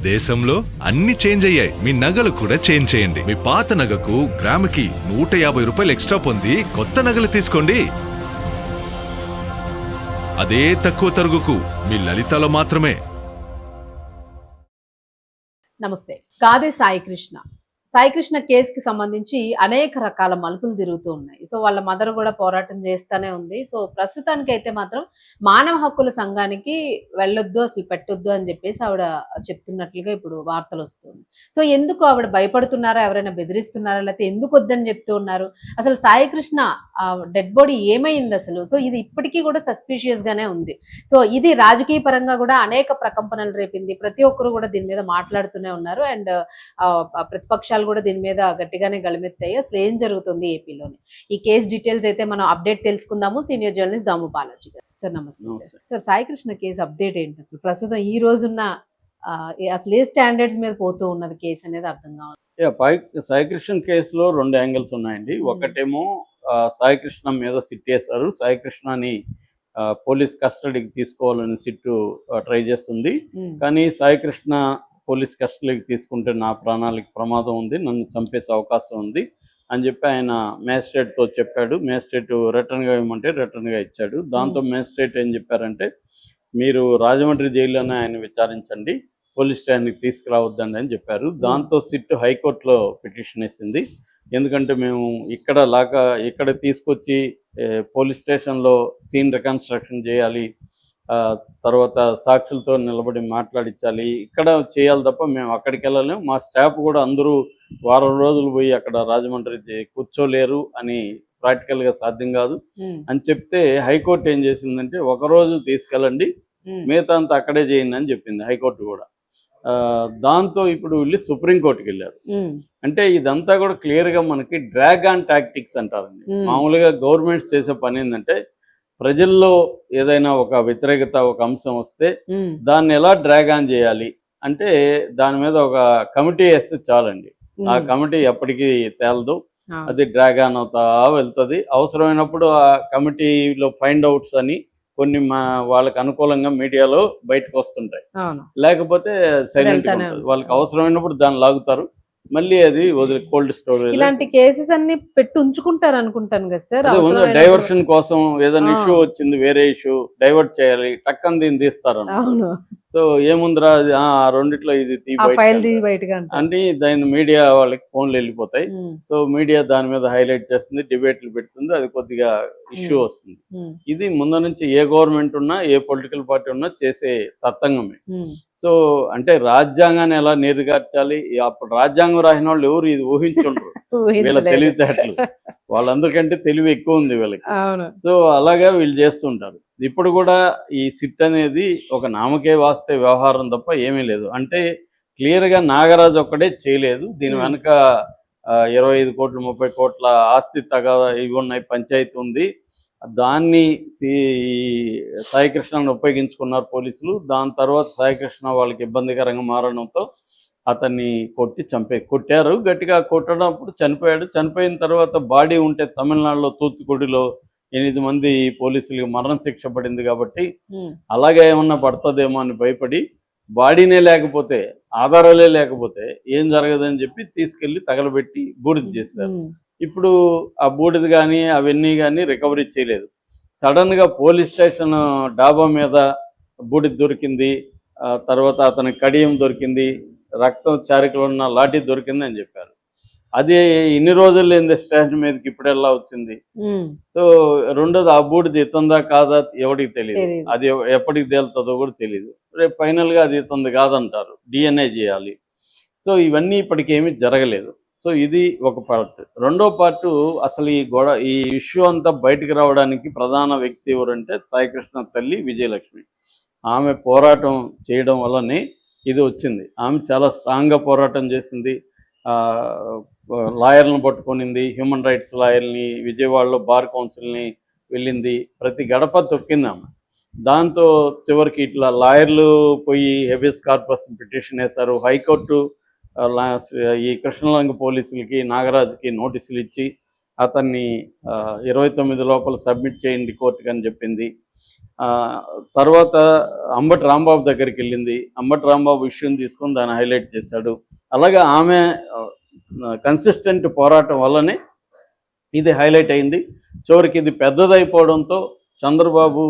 దేశంలో అన్ని చేంజ్ అయ్యాయి. మీ నగలు కూడా చేంజ్ చేయండి. మీ పాత నగకు గ్రాముకి 150 రూపాయలు ఎక్స్ట్రా పొంది కొత్త నగలు తీసుకోండి. అదే తక్కువ తరుగుకు మీ లలితలో మాత్రమే. నమస్తే. కాదే సాయికృష్ణ కేసుకి సంబంధించి అనేక రకాల మలుపులు తిరుగుతూ ఉన్నాయి. సో వాళ్ళ మదర్ కూడా పోరాటం చేస్తానే ఉంది. సో ప్రస్తుతానికి అయితే మాత్రం మానవ హక్కుల సంఘానికి వెళ్ళొద్దు, అసలు పెట్టొద్దు అని చెప్పేసి ఆవిడ చెప్తున్నట్లుగా ఇప్పుడు వార్తలు వస్తుంది. సో ఎందుకు ఆవిడ భయపడుతున్నారా, ఎవరైనా బెదిరిస్తున్నారా, లేకపోతే ఎందుకు వద్దని చెప్తూ ఉన్నారు? అసలు సాయికృష్ణ డెడ్ బాడీ ఏమైంది అసలు? సో ఇది ఇప్పటికీ కూడా సస్పిషియస్ గానే ఉంది. సో ఇది రాజకీయ పరంగా కూడా అనేక ప్రకంపనలు రేపింది. ప్రతి ఒక్కరు కూడా దీని మీద మాట్లాడుతూనే ఉన్నారు. అండ్ ప్రతిపక్షాలు కూడా దీని మీద గట్టిగానే గళమెత్తాయి. అసలు ఏం జరుగుతుంది ఏపీలోని? ఈ కేసు డీటెయిల్స్ అయితే మనం అప్డేట్ తెలుసుకుందాము. సీనియర్ జర్నలిస్ట్ దాము బాలాజీ గారు. సార్ నమస్తే. సార్ సాయికృష్ణ కేసు అప్డేట్ ఏంటి అసలు? ప్రస్తుతం ఈ రోజున్న అసలు ఏ స్టాండర్డ్స్ మీద పోతూ ఉన్నది కేసు అనేది అర్థం కావాలి. సాయికృష్ణ కేసులో 2 యాంగిల్స్ ఉన్నాయండి. ఒకటేమో సాయికృష్ణ మీద సిట్ వేశారు. సాయికృష్ణని పోలీస్ కస్టడీకి తీసుకోవాలని సిట్టు ట్రై చేస్తుంది. కానీ సాయికృష్ణ పోలీస్ కస్టడీకి తీసుకుంటే నా ప్రాణాలకు ప్రమాదం ఉంది, నన్ను చంపేసే అవకాశం ఉంది అని చెప్పి ఆయన మ్యాజిస్ట్రేట్తో చెప్పాడు. మ్యాజిస్ట్రేట్ రిటర్న్గా ఇవ్వమంటే రిటర్న్గా ఇచ్చాడు. దాంతో మ్యాజిస్ట్రేట్ ఏం చెప్పారంటే, మీరు రాజమండ్రి జైల్లోనే ఆయన విచారించండి, పోలీస్ స్టేషన్కి తీసుకురావద్దండి అని చెప్పారు. దాంతో సిట్ హైకోర్టులో పిటిషన్ వేసింది. ఎందుకంటే మేము ఇక్కడ తీసుకొచ్చి పోలీస్ స్టేషన్లో సీన్ రికన్స్ట్రక్షన్ చేయాలి, తర్వాత సాక్షులతో నిలబడి మాట్లాడించాలి, ఇక్కడ చేయాలి తప్ప మేము అక్కడికి వెళ్ళలేము, మా స్టాఫ్ కూడా అందరూ వారం రోజులు పోయి అక్కడ రాజమండ్రి కూర్చోలేరు అని ప్రాక్టికల్గా సాధ్యం కాదు అని చెప్తే హైకోర్టు ఏం చేసిందంటే, ఒకరోజు తీసుకెళ్ళండి, మిగతా అంతా అక్కడే చేయండి అని చెప్పింది హైకోర్టు కూడా. దాంతో ఇప్పుడు వెళ్ళి సుప్రీంకోర్టుకి వెళ్ళారు. అంటే ఇదంతా కూడా క్లియర్గా మనకి డ్రాగ్ ఆన్ టాక్టిక్స్ అంటారండి. మామూలుగా గవర్నమెంట్స్ చేసే పని ఏంటంటే, ప్రజల్లో ఏదైనా ఒక వ్యతిరేకత, ఒక అంశం వస్తే దాన్ని ఎలా డ్రాగ్ ఆన్ చేయాలి అంటే దాని మీద ఒక కమిటీ వేస్తే చాలండి. ఆ కమిటీ ఎప్పటికీ తేలదు, అది డ్రాగ్ ఆన్ అవుతా వెళ్తుంది. అవసరమైనప్పుడు ఆ కమిటీలో ఫైండ్ అవుట్స్ అని కొన్ని వాళ్ళకి అనుకూలంగా మీడియాలో బయటకు వస్తుంటాయి, లేకపోతే సైలెంట్గా ఉంటుంది. వాళ్ళకి అవసరమైనప్పుడు దాన్ని లాగుతారు, మళ్ళీ అది వదిలి కోల్డ్ స్టోరేజ్. ఇలాంటి కేసెస్ అన్ని పెట్టి ఉంచుకుంటారు అనుకుంటాను కదా సార్. డైవర్షన్ కోసం ఏదైనా ఇష్యూ వచ్చింది, వేరే ఇష్యూ డైవర్ట్ చేయాలి, టక్కన దీన్ని తీస్తారు. సో ఏముందిరా ఆ రెండిట్లో ఇది అంటే దాని మీడియా వాళ్ళకి ఫోన్లు వెళ్ళిపోతాయి. సో మీడియా దాని మీద హైలైట్ చేస్తుంది, డిబేట్లు పెడుతుంది, అది కొద్దిగా ఇష్యూ వస్తుంది. ఇది ముందు నుంచి ఏ గవర్నమెంట్ ఉన్నా, ఏ పొలిటికల్ పార్టీ ఉన్నా చేసే తతంగమే. సో అంటే రాజ్యాంగాన్ని ఎలా నీరుగార్చాలి, అప్పుడు రాజ్యాంగం రాసిన వాళ్ళు ఎవరు ఇది ఊహించుండ్రు. వీళ్ళ తెలివితేటలు, వాళ్ళందరికంటే తెలివి ఎక్కువ ఉంది వీళ్ళకి. సో అలాగా వీళ్ళు చేస్తుంటారు. ఇప్పుడు కూడా ఈ సిట్ అనేది ఒక నామకే వాస్తే వ్యవహారం తప్ప ఏమీ లేదు. అంటే క్లియర్గా నాగరాజు ఒక్కడే చేయలేదు, దీని వెనక 25 కోట్లు 30 కోట్ల ఆస్తి తగాదా ఇవి ఉన్నాయి, పంచాయతీ ఉంది. దాన్ని సాయికృష్ణను ఉపయోగించుకున్నారు పోలీసులు. దాని తర్వాత సాయికృష్ణ వాళ్ళకి ఇబ్బందికరంగా మారడంతో అతన్ని కొట్టారు. గట్టిగా కొట్టడప్పుడు చనిపోయాడు. చనిపోయిన తర్వాత బాడీ ఉంటే తమిళనాడులో తూత్తుకుడిలో 8 మంది పోలీసులకు మరణశిక్ష పడింది కాబట్టి అలాగే ఏమన్నా పడుతుందేమో అని భయపడి, బాడీనే లేకపోతే, ఆధారాలే లేకపోతే ఏం జరగదని చెప్పి తీసుకెళ్లి తగలబెట్టి బూడిద చేశారు. ఇప్పుడు ఆ బూడిద కానీ అవన్నీ కానీ రికవరీ చేయలేదు. సడన్గా పోలీస్ స్టేషన్ డాబా మీద బూడిద దొరికింది, తర్వాత అతని కడియం దొరికింది, రక్తం చారికలు ఉన్న లాఠీ దొరికింది అని చెప్పారు. అది ఇన్ని రోజులు ఏంది స్టేషన్ మీదకి ఇప్పుడెల్లా వచ్చింది. సో రెండోది, ఆ బూడిద ఇతందా కాదా ఎవరికి తెలియదు, అది ఎప్పటికి తేలుతుందో కూడా తెలియదు. రేపు ఫైనల్గా అది ఇతంది కాదంటారు, DNA చేయాలి. సో ఇవన్నీ ఇప్పటికి ఏమీ జరగలేదు. సో ఇది ఒక పార్ట్. రెండో పార్టు, అసలు ఈ ఇష్యూ అంతా బయటకు రావడానికి ప్రధాన వ్యక్తి ఎవరంటే సాయికృష్ణ తల్లి విజయలక్ష్మి. ఆమె పోరాటం చేయడం వల్లనే ఇది వచ్చింది. ఆమె చాలా స్ట్రాంగ్గా పోరాటం చేసింది, లాయర్లను పట్టుకునింది, హ్యూమన్ రైట్స్ లాయర్ని, విజయవాడలో బార్ కౌన్సిల్ని వెళ్ళింది, ప్రతి గడప తొక్కింది ఆమె. దాంతో చివరికి ఇట్లా లాయర్లు పోయి హెబియస్ కార్పస్ పిటిషన్ వేశారు. హైకోర్టు ఈ కృష్ణలంక పోలీసులకి, నాగరాజుకి నోటీసులు ఇచ్చి అతన్ని 29 లోపల సబ్మిట్ చేయండి కోర్టుకి అని చెప్పింది. తర్వాత అంబటి రాంబాబు దగ్గరికి వెళ్ళింది. అంబటి రాంబాబు విషయం తీసుకొని దాన్ని హైలైట్ చేశాడు. అలాగే ఆమె కన్సిస్టెంట్ పోరాటం వల్లనే ఇది హైలైట్ అయింది. చివరికి ఇది పెద్దదైపోవడంతో చంద్రబాబు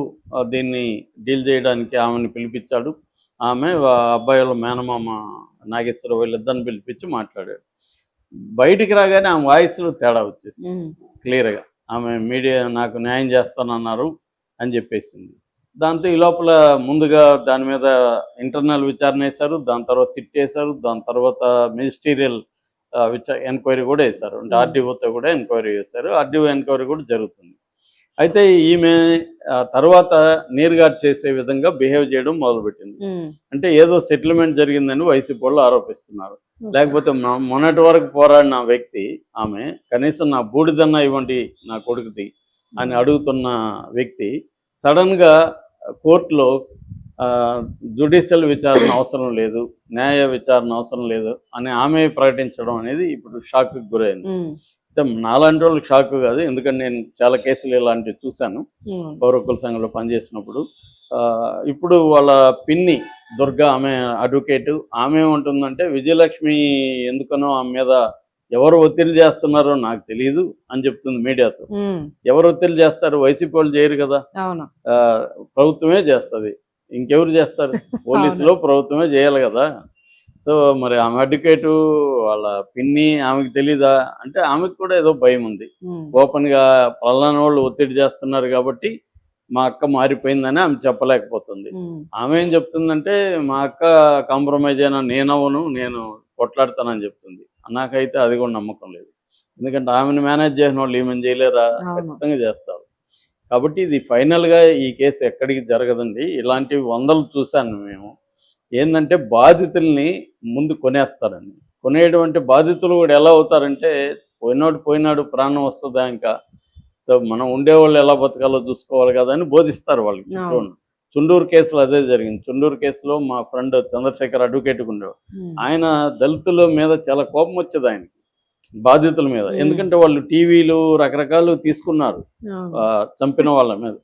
దీన్ని డీల్ చేయడానికి ఆమెను పిలిపించాడు. ఆమె అబ్బాయి వాళ్ళ మేనమామ నాగేశ్వర వీళ్ళిద్దరిని పిలిపించి మాట్లాడాడు. బయటికి రాగానే ఆమె వాయిస్లో తేడా వచ్చేసింది క్లియర్గా. ఆమె మీడియా నాకు న్యాయం చేస్తానన్నారు అని చెప్పేసింది. దాంతో ఈ లోపల ముందుగా దాని మీద ఇంటర్నల్ విచారణ వేశారు, దాని తర్వాత సిట్ వేశారు, దాని తర్వాత మినిస్టీరియల్ ఎంక్వైరీ కూడా వేశారు. అంటే ఆర్డీఓతో కూడా ఎంక్వైరీ చేశారు. ఆర్డీఓ ఎంక్వైరీ కూడా జరుగుతుంది. అయితే ఈమె తర్వాత నీరుగారు చేసే విధంగా బిహేవ్ చేయడం మొదలుపెట్టింది. అంటే ఏదో సెటిల్మెంట్ జరిగిందని వైసీపీ వాళ్ళు ఆరోపిస్తున్నారు. లేకపోతే మొన్నటి వరకు పోరాడిన వ్యక్తి ఆమె కనీసం నా బూడిదన్నా ఇవ్వండి నా కొడుకుది అని అడుగుతున్న వ్యక్తి సడన్గా కోర్టులో జ్యుడిషియల్ విచారణ అవసరం లేదు, న్యాయ విచారణ అవసరం లేదు అని ఆమె ప్రకటించడం అనేది ఇప్పుడు షాక్కి గురైంది. అయితే నాలాంటి వాళ్ళకి షాక్ కాదు, ఎందుకంటే నేను చాలా కేసులు ఇలాంటివి చూశాను పౌర హక్కుల సంఘంలో పనిచేసినప్పుడు. ఇప్పుడు వాళ్ళ పిన్ని దుర్గా ఆమె అడ్వకేటు, ఆమె ఏమంటుందంటే విజయలక్ష్మి ఎందుకనో ఆమె మీద ఎవరు ఒత్తిడి చేస్తున్నారో నాకు తెలియదు అని చెప్తుంది మీడియాతో. ఎవరు ఒత్తిడి చేస్తారు? వైసీపీ వాళ్ళు చేయరు కదా, ప్రభుత్వమే చేస్తుంది. ఇంకెవరు చేస్తారు? పోలీసులో ప్రభుత్వమే చేయాలి కదా. సో మరి ఆమె అడ్వకేటు వాళ్ళ పిన్ని ఆమెకు తెలీదా అంటే ఆమెకు కూడా ఏదో భయం ఉంది. ఓపెన్గా పలానా వాళ్ళు ఒత్తిడి చేస్తున్నారు కాబట్టి మా అక్క మారిపోయిందని ఆమె చెప్పలేకపోతుంది. ఆమె ఏం చెప్తుందంటే మా అక్క కాంప్రమైజ్ అయినా నేనవను, నేను కొట్లాడతానని చెప్తుంది. నాకైతే అది కూడా నమ్మకం లేదు. ఎందుకంటే ఆమెను మేనేజ్ చేసిన వాళ్ళు ఈమెను చేయలేరా? ఖచ్చితంగా చేస్తారు. కాబట్టి ఇది ఫైనల్గా ఈ కేసు ఎక్కడికి జరగదండి. ఇలాంటివి వందలు చూశాను మేము. ఏంటంటే బాధితుల్ని ముందు కొనేస్తారండి. కొనేయడం అంటే బాధితులు కూడా ఎలా అవుతారంటే పోయినాడు ప్రాణం వస్తుందా ఇంకా, సో మనం ఉండేవాళ్ళు ఎలా బతకాలో చూసుకోవాలి కదా అని బోధిస్తారు వాళ్ళకి. చుండూరు కేసులో అదే జరిగింది. చుండూరు కేసులో మా ఫ్రెండ్ చంద్రశేఖర్ అడ్వకేట్గా ఉండేవాడు. ఆయన దళితుల మీద చాలా కోపం వచ్చేది ఆయనకి, బాధితుల మీద. ఎందుకంటే వాళ్ళు టీవీలు రకరకాలు తీసుకున్నారు చంపిన వాళ్ళ మీద.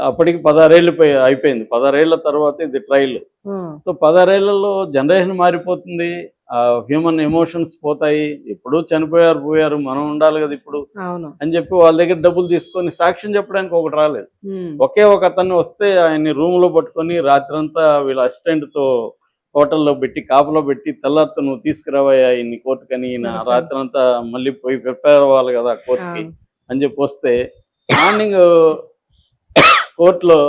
అప్పటికి 16 ఏళ్ళు అయిపోయింది. 16 ఏళ్ల తర్వాత ఇది ట్రయల్. సో 16 ఏళ్లలో జనరేషన్ మారిపోతుంది, హ్యూమన్ ఎమోషన్స్ పోతాయి. ఎప్పుడు పోయారు, మనం ఉండాలి కదా ఇప్పుడు అని చెప్పి వాళ్ళ దగ్గర డబ్బులు తీసుకొని సాక్ష్యం చెప్పడానికి ఒకటి రాలేదు. ఒకే ఒక అతన్ని వస్తే ఆయన్ని రూమ్ లో పట్టుకొని రాత్రంతా వీళ్ళ అసిస్టెంట్తో హోటల్లో పెట్టి కాపులో పెట్టి తెల్లారితో నువ్వు తీసుకురావయ్యా ఇన్ని కోర్టుకని, ఈయన రాత్రంతా మళ్ళీ పోయి ప్రిపేర్ అవ్వాలి కదా కోర్టుకి అని చెప్పి వస్తే మార్నింగ్ కోర్టులో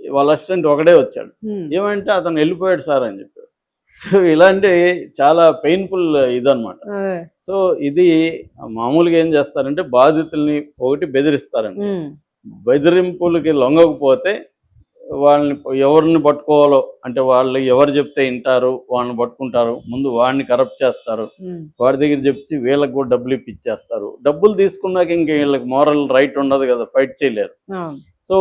వాళ్ళ అసిస్టెంట్ ఒకడే వచ్చాడు. ఏమంటే అతను వెళ్ళిపోయాడు సార్ అని చెప్పాడు. సో ఇలాంటి చాలా పెయిన్ఫుల్ ఇదన్నమాట. సో ఇది మామూలుగా ఏం చేస్తారంటే బాధితుల్ని ఒకటి బెదిరిస్తారండి. బెదిరింపులకి లొంగకపోతే వాళ్ళని ఎవరిని పట్టుకోవాలో అంటే వాళ్ళు ఎవరు చెప్తే వింటారు వాళ్ళని పట్టుకుంటారు. ముందు వాడిని కరప్ట్ చేస్తారు, వాడి దగ్గర చెప్పి వీళ్ళకి కూడా డబ్బులు ఇప్పించేస్తారు. డబ్బులు తీసుకున్నాక ఇంక వీళ్ళకి మోరల్ రైట్ ఉండదు కదా, ఫైట్ చేయలేరు. సో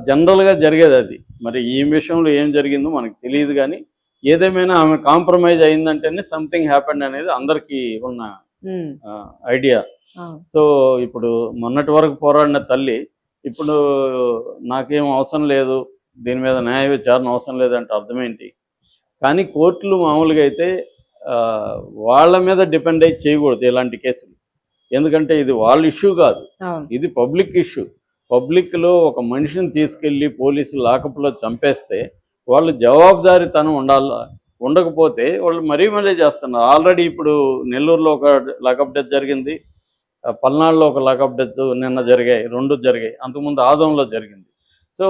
జనరల్గా జరిగేది అది. మరి ఈ విషయంలో ఏం జరిగిందో మనకు తెలియదు, కానీ ఏదేమైనా ఆమె కాంప్రమైజ్ అయిందంటేనే సంథింగ్ హ్యాపెండ్ అనేది అందరికీ ఉన్న ఐడియా. సో ఇప్పుడు మొన్నటి వరకు పోరాడిన తల్లి ఇప్పుడు నాకేం అవసరం లేదు, దీని మీద న్యాయ విచారణ అవసరం లేదంటే అర్థమేంటి? కానీ కోర్టులు మామూలుగా అయితే వాళ్ళ మీద డిపెండ్ అయ్యి చేయకూడదు ఇలాంటి కేసులు. ఎందుకంటే ఇది వాళ్ళ ఇష్యూ కాదు, ఇది పబ్లిక్ ఇష్యూ. పబ్లిక్లో ఒక మనిషిని తీసుకెళ్ళి పోలీసులు లాకప్లో చంపేస్తే వాళ్ళు జవాబుదారీతనం ఉండకపోతే వాళ్ళు మరీ చేస్తున్నారు. ఆల్రెడీ ఇప్పుడు నెల్లూరులో ఒక లాకప్ డెత్ జరిగింది, పల్నాడులో ఒక లాకప్ డెత్ నిన్న జరిగాయి, 2 జరిగాయి. అంతకుముందు ఆదంలో జరిగింది. సో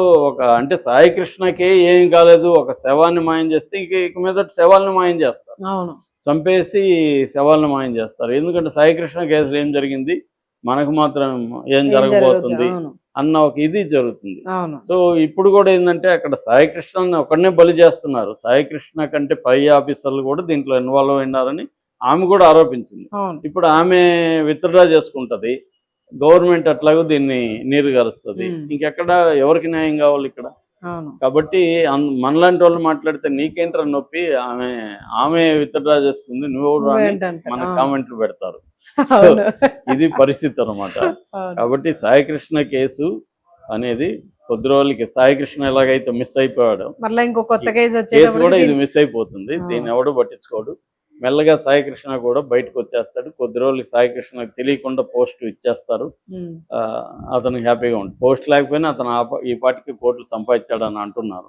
అంటే సాయి కృష్ణకి ఏం కాలేదు, ఒక శవాన్ని మాయం చేస్తే ఇక మీద శవాలను మాయం చేస్తారు, చంపేసి శవాలను మాయం చేస్తారు. ఎందుకంటే సాయి కృష్ణ కేసులో ఏం జరిగింది, మనకు మాత్రం ఏం జరగబోతుంది అన్న ఒక ఇది జరుగుతుంది. సో ఇప్పుడు కూడా ఏంటంటే అక్కడ సాయి కృష్ణని ఒకడనే బలి చేస్తున్నారు. సాయి కృష్ణ కంటే పై ఆఫీసర్లు కూడా దీంట్లో ఇన్వాల్వ్ అయినారని ఆమె కూడా ఆరోపించింది. ఇప్పుడు ఆమె విత్డ్రా చేసుకుంటది, గవర్నమెంట్ అట్లాగో దీన్ని నీరు గరుస్తుంది. ఇంకెక్కడ ఎవరికి న్యాయం కావాలి ఇక్కడ? కాబట్టి మనలాంటి వాళ్ళు మాట్లాడితే నీకేంట్రా నొప్పి, ఆమె విత్డ్రా చేసుకుంది, నువ్వు మన కామెంట్లు పెడతారు. సో ఇది పరిస్థితి అన్నమాట. కాబట్టి సాయి కృష్ణ కేసు అనేది కొద్ది రోజులకి సాయికృష్ణ ఎలాగైతే మిస్ అయిపోయాడు, మళ్ళీ ఇంకో కొత్త కేసు కేసు కూడా ఇది వచ్చేటప్పుడు మిస్ అయిపోతుంది. దీన్ని ఎవడు పట్టించుకోడు. మెల్లగా సాయికృష్ణ కూడా బయటకు వచ్చేస్తాడు. కొద్ది రోజులకి సాయికృష్ణకి తెలియకుండా పోస్ట్ ఇచ్చేస్తారు. అతను హ్యాపీగా ఉంటుంది. పోస్ట్ లేకపోయినా అతను ఈ పాటికి కోట్లు సంపాదించాడని అంటున్నారు.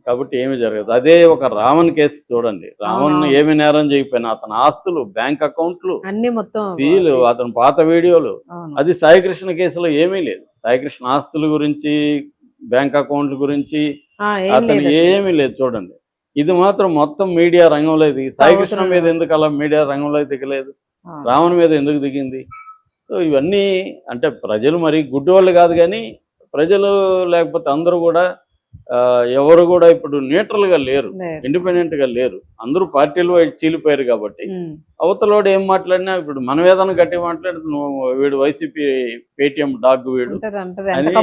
కాబట్టి ఏమీ జరగదు. అదే ఒక రావణ్ కేసు చూడండి. రావణ్ ఏమి నేరం చేయకపోయినా అతని ఆస్తులు, బ్యాంక్ అకౌంట్లు, అన్ని మొత్తం సీలు, అతని పాత వీడియోలు, అది సాయికృష్ణ కేసులో ఏమీ లేదు. సాయికృష్ణ ఆస్తుల గురించి, బ్యాంక్ అకౌంట్ల గురించి అతను ఏమీ లేదు. చూడండి, ఇది మాత్రం మొత్తం మీడియా రంగంలో దిగి, సాయికృష్ణ మీద ఎందుకు అలా మీడియా రంగంలో దిగలేదు, రావణ్ మీద ఎందుకు దిగింది? సో ఇవన్నీ అంటే ప్రజలు మరి గుడ్డివాళ్ళు కాదు, కానీ ప్రజలు లేకపోతే అందరూ కూడా ఎవరు కూడా ఇప్పుడు న్యూట్రల్ గా లేరు, ఇండిపెండెంట్ గా లేరు. అందరూ పార్టీలు చీలిపోయారు కాబట్టి అవతలోడు ఏం మాట్లాడినా, ఇప్పుడు మనం ఏదైనా గట్టి మాట్లాడితే నువ్వు వీడు వైసీపీ పేటిఎం డాగ్ వీడు అని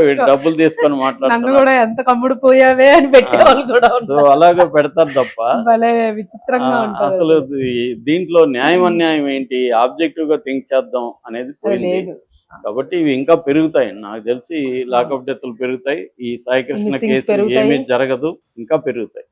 వీడు డబ్బులు తీసుకొని మాట్లాడుతున్నారు. ఎంత కమ్ముడు పోయావే అని పెట్టేవాళ్ళు కూడా. సో అలాగే పెడతారు తప్ప విచిత్రంగా అసలు దీంట్లో న్యాయం అన్యాయం ఏంటి, ఆబ్జెక్టివ్ గా థింక్ చేద్దాం అనేది పోయింది. కాబట్టి ఇవి ఇంకా పెరుగుతాయి. నాకు తెలిసి లాకప్ డెత్లు పెరుగుతాయి. ఈ సాయికృష్ణ కేసు ఏమీ జరగదు, ఇంకా పెరుగుతాయి.